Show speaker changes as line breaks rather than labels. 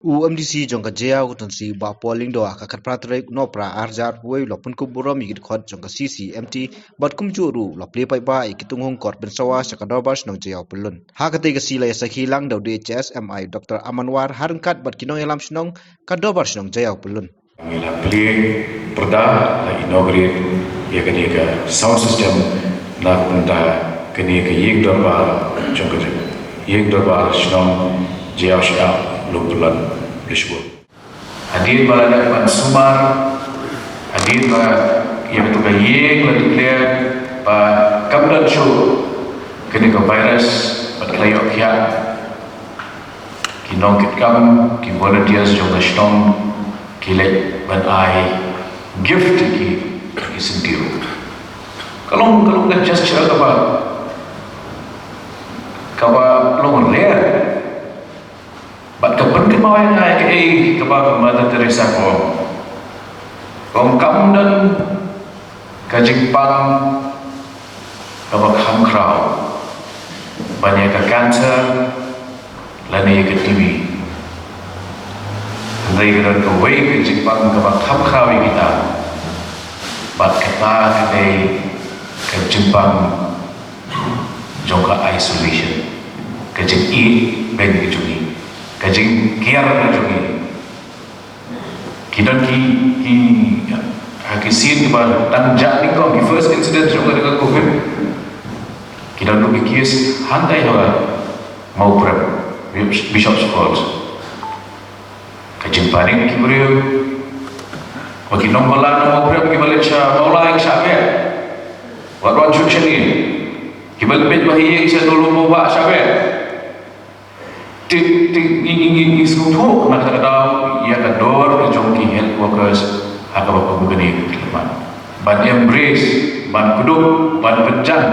UMDC jongka Jaiaw si ba polling doa kakat pratrai no pra arjar wei lo pynkup burom yigit khot jongka CCMT bat kum juru lo play pai ba ikitung hong kor pynsawa sakador bars nong Jaiaw Pyllun ha kate ga sila ya sakhilang do DS Dr. Amanwar harengkat bat kinong elam snong kador bars nong Jaiaw Pyllun
la play perda la inaugurate ya kani ka sound system la punta kani ka yek dorba jongka yek dorba snong Jaiaw Pyllun Lisbon. Hadir balada pan sumar, hadir ba yang tu bayeng la declare ba kamdan show kini ka virus ba klayo kya kinong kitkam ki volunteers jong stong kilek ban ai gift ki sentiro. Kalau kan just cara ka long rare but kapan kemauan saya ke kepada Mother Teresa kong kamdan kajipang kabak hamkrau banyak ke cancer lani ke TB andai kita kawai kajipang kabak hamkrau kita but kita kadai kajipang jongka isolation kajip ben kejuni kajing kiar na jogi kidan ki hakisin ba tanja ni ko the first incident joga dengan covid kidan lu kis handai hawa mau prem bishop's falls kajing panik ki brio bagi nombolan mau prem ki balik sha maula yang syabe wan junction ni ki balik bet bahi yang sha dulu mau ba syabe ingin iskutu nak kadang ia kador ke jongki health workers agak apa bukan ini kelemahan ban embrace ban kuduk ban penjan